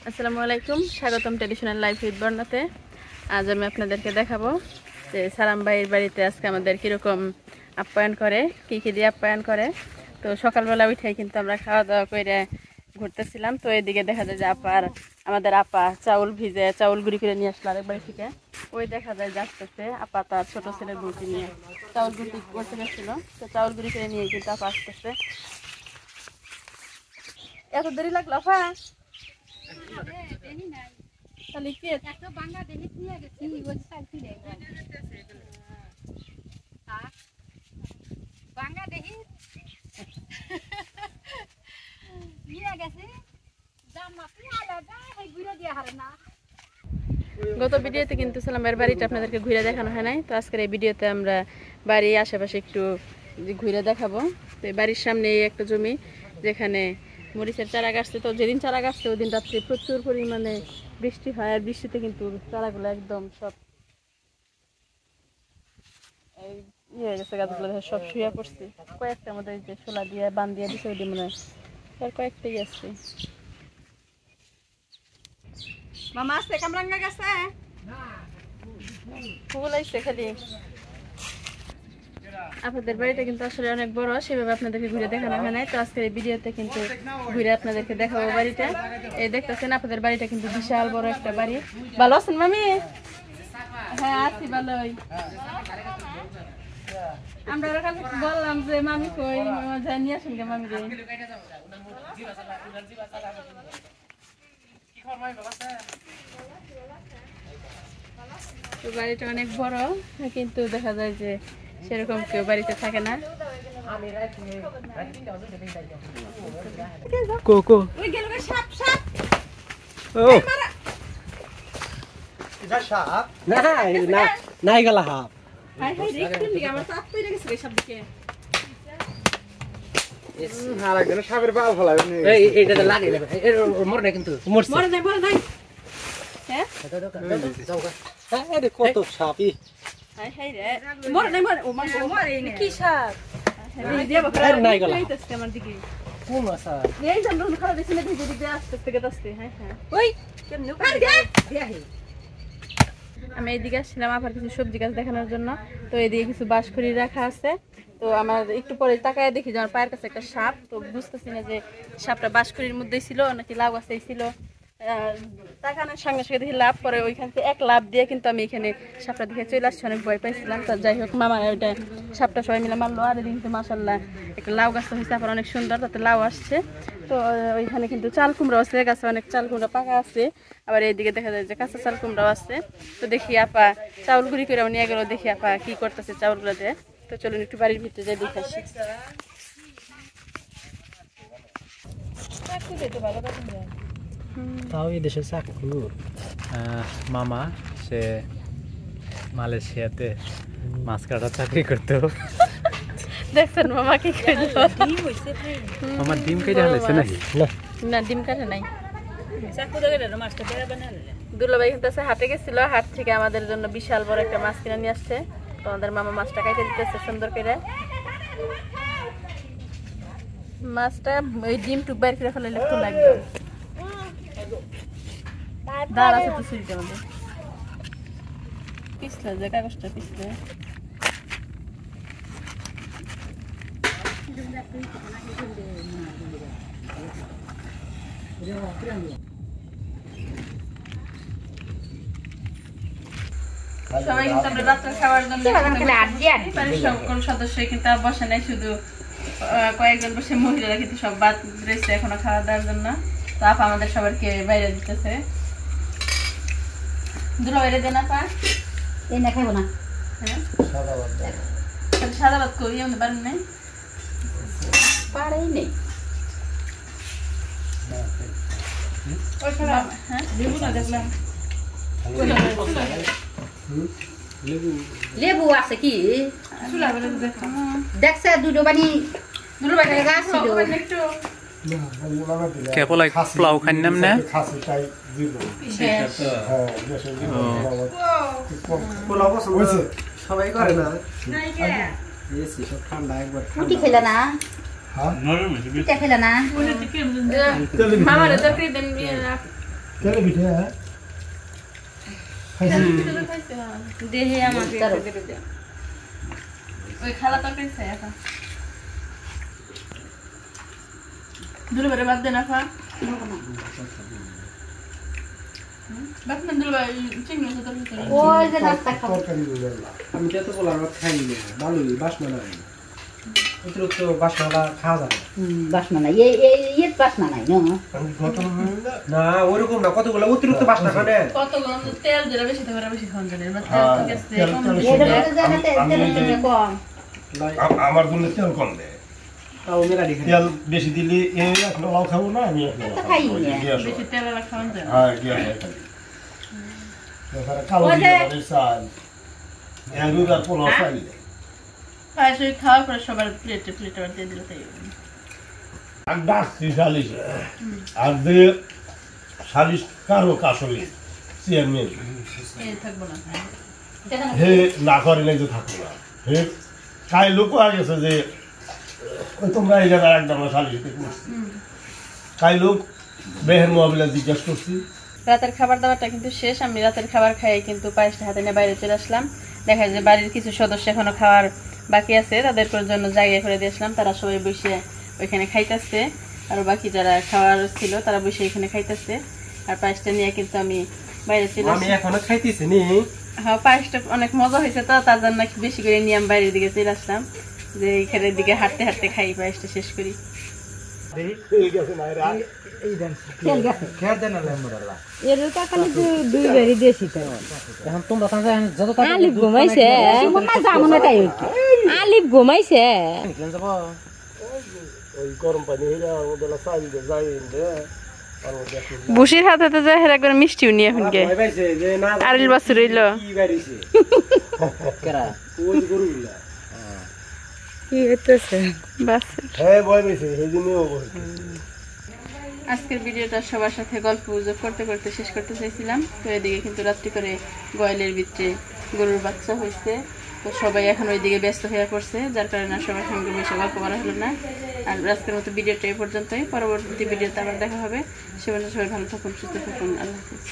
আসসালামু আলাইকুম, স্বাগতম ট্র্যাডিশনাল লাইফ উইথ বর্ণাতে। আজ আমি আপনাদেরকে দেখাবো যে সালাম ভাইয়ের বাড়িতে আজকে আমাদের কীরকম আপ্যায়ন করে, কী কী দিয়ে আপ্যায়ন করে। তো সকালবেলা উঠে কিন্তু আমরা খাওয়া দাওয়া করে ঘুরতেছিলাম। তো এদিকে দেখা যায় যে আমাদের আপা চাউল ভিজে চাউল গুঁড়ি করে নিয়ে আসলো আরেক বাড়ি থেকে। ওই দেখা যায় যে আসতেছে আপা তার ছোটো ছেলের গুঁড়ি নিয়ে চাউল গুঁড়ি করতে গেছিলো। তো চাউল গুঁড়ি করে নিয়ে কিন্তু আপা আসতেছে। এত দেরি লাগলো আপা? গত ভিডিওতে কিন্তু সালামের বাড়িটা আপনাদেরকে ঘুরে দেখানো হয় নাই। তো আজকের এই ভিডিওতে আমরা বাড়ির আশেপাশে একটু ঘুরে দেখাবো। তো এই বাড়ির সামনে একটা জমি যেখানে মরিচের চারা গাছছে। তো যেদিন চারা গাছছে ওই দিন রাত্রে প্রচুর পরিমাণে বৃষ্টি হয়, আর বৃষ্টিতে কিন্তু চারাগুলো একদম সব ইয়ে হয়ে গেছে, গাছগুলো সব শুয়ে পড়ছে। কয়েকটা আমাদের যে শোলা দিয়ে বান দিয়ে দিছে ওই দিন মনে হয় আর কয়েকটাই আসছে। মামা আসছে কামরাঙ্গা গেছে ফুল আইছে খালি। আপনাদের বাড়িটা কিন্তু আসলে অনেক বড়, সেভাবে আপনাদেরকে ঘুরে দেখানো হয় নাই। তো আজকের এই ভিডিওতে কিন্তু ঘুরে আপনাদেরকে দেখাবো বাড়িটা। এই দেখতেছেন আপনাদের বাড়িটা কিন্তু বিশাল বড় একটা বাড়ি। ভালো আছেন মামি? হ্যাঁ আছি ভালোই। আমরা বললাম যে মামি কই, নিয়ে আসেন কে মামি রে। তো বাড়িটা অনেক বড়, কিন্তু দেখা যায় যে সেরকম কেউ বাড়িতে থাকে না। কত সাপি কি সাপ আমি এইদিকে আসছিলাম আবার কিছু সবজি গাছ দেখানোর জন্য। তো এদিকে কিছু বাঁশখড়ি রাখা আছে। তো আমার একটু পরে তাকায় দেখি যে আমার পায়ের কাছে একটা সাপ। তো বুঝতেছি না যে সাপটা বাঁশখড়ির মধ্যেই ছিল নাকি লাউ গাছেই ছিল। তাকানোর সঙ্গে সঙ্গে দেখি লাভ করে, ওইখান থেকে এক লাভ দিয়ে কিন্তু আমি এখানে সাপটা দেখে চলে আসছি। অনেক ভয় পাইছিলাম। তো যাই হোক মামা ওইটা সাপটা সবাই মিলে মারলো। আর এদিকে কিন্তু মাশাআল্লাহ একটা লাউ গাছ হয়েছে, আবার অনেক সুন্দর, তাতে লাউ আসছে। তো ওইখানে কিন্তু চাল কুমড়ো আছে, গাছে অনেক চাল কুমড়ো পাকা আছে। আবার এইদিকে দেখা যায় যে কাঁচা চাল কুমড়ো আছে। তো দেখি আপা চাউল গুঁড়ি করে নিয়ে গেল, দেখি আপা কি করতেছে চাউলগুলো দিয়ে। তো চলুন একটু বাড়ির ভিতরে যাই দেখে আসি। তাও এই দেশে চাকু মামা সে মালয়েশিয়াতে মাছ কাটার চাকরি করতো। দেখছেন মামা কি করলো? আমার ডিম কেটে হলেছে নাকি? না ডিম কাটে নাই। দুলাভাই কিন্তু হাটে গেছিল, হাট থেকে আমাদের জন্য বিশাল বড় একটা মাছ কিনে নিয়ে আসছে। তো আমাদের মামা মাছটা কাটে দিতেছে সুন্দর করে। মাছটা ওই ডিম টুক বাইর করে ফেলাইলে খুব লাগবে। দাঁড় আছে তো ছুরিটার মধ্যে পিছলে যে কাগজটা পিছলে। সবাই কিন্তু আমরা রাত্রে খাওয়ার জন্য সকল সদস্যই কিন্তু বসে নাই, শুধু কয়েকজন বসে, মহিলারা কিন্তু সব বাদ রয়েছে এখনো খাওয়া দাওয়ার জন্য। তো আপা আমাদের সবাইকে বাইরে দিতেছে। দুটো বাইরে দেন আপা। এই না খাবো না, হ্যাঁ সাদা ভাত করি আমাদের বাড়ি নেই, পাড়াই নেই। হ্যাঁ দেখলাম লেবু আছে কি দেখছে দুটো বানি গাছ ছিল কেবল পোলাও খাইলাম না সবাই করে না ঠান্ডা একবার রুটি খেলে না পিঠা খেলে না মামারে তরকারি দেন কেন পিঠে দেহে আমার ওই খালা তরকারি খাই এখন দুলে বারে বাদ দেন আপা বাদ দেন দুলে বারে চিংড়ি মাছের তরকারি ওই যে রাস্তা খাবো তরকারি আমি তো বললাম খাই না ভালোই বাসনা নাই অতিরিক্ত বাসনা খাওয়া যায় বাসনা নাই এই বাসনা নাই না ওরকম না কতগুলো অতিরিক্ত বাসনা খানে কতগুলো তেল যেটা বেশি দেবে বেশি খাওয়া যাবে বা তেল ঠিক আছে কম আমার জন্য তেল কম দেয় তাও মেলাডি খাই তেল বেশি দিলে এই একটা লাউ খাবো না আমি একটা লাউ খাই খাবো। না। গ্যাস বেশি তেল আর খাওয়া যায় হ্যাঁ গ্যাস হয় খালি। এখানে কালো জিরা বাদামি চাল এগুলো আর পোলাও চাল পায়েস ওই খাওয়ার পরে সবার প্লেটে আবার দিয়ে দিলে তাই আর ডাকছি সালিশ আর যে সালিশ কারো কাশলি চেয়ারম্যান এই থাকবো না হে না করে নাই যে থাকবো না হে কাই লোক গেছে যে ওই তোমরা এই জায়গায় একদম সালিশ করছি কাই লোক বেহের মোবাইলে জিজ্ঞেস করছি রাতের খাবার দাবারটা কিন্তু শেষ আমি রাতের খাবার খাই কিন্তু পায়েসটা হাতে নিয়ে বাইরে চলে আসলাম দেখা যায় বাড়ির কিছু সদস্য এখনো খাওয়ার বাকি আছে তাদের জন্য জায়গা করে দিয়ে আসলাম তারা সবাই বসে ওইখানে খাইতেছে আর বাকি যারা খাওয়ার ছিল তারা বসে এখানে খাইতেছে আর পায়েসটা নিয়ে কিন্তু আমি বাইরে চলে আমি আসলাম এখনো খাইতেছি নি হ্যাঁ পায়েসটা অনেক মজা হয়েছে তো তার জন্য বেশি করে নিয়ে আমি বাইরের দিকে চলে আসলাম যে এখানের দিকে হাঁটতে হাঁটতে খাই পায়েসটা শেষ করি খেয়ে দেন আলহামদুলিল্লাহ এর তো খালি দুই বাড়ি দেশি তো এখন তোমরা যত আলিফ ঘুমাইছে আলিফ ঘুমাইছে ওই গরম পানি হইলে ওদের চাল দিয়ে যাই বুসির হাতে তো যায় একবার মিষ্টিও নিয়ে এখন গে ভয় পাইছে যে না আরিল বাছুর রইলো কি বাইরেছে কেরা ওই গরুগুলা কি হইতেছে বাছুর হ্যাঁ ভয় পেয়েছে সেই জন্যও ভয় আজকের ভিডিওটা সবার সাথে গল্প গুজব করতে করতে শেষ করতে চাইছিলাম তো এদিকে কিন্তু রাত্রি করে গোয়ালের ভিতরে গরুর বাচ্চা হয়েছে তো সবাই এখন ওইদিকে ব্যস্ত হয়ে পড়ছে যার কারণে আর সবার সঙ্গে বসে গল্প করা হলো না আর আজকের মতো ভিডিওটা এই পর্যন্তই পরবর্তী ভিডিওতে আবার দেখা হবে সে পর্যন্ত সবাই ভালো থাকুন সুস্থ থাকুন আল্লাহ হাফিজ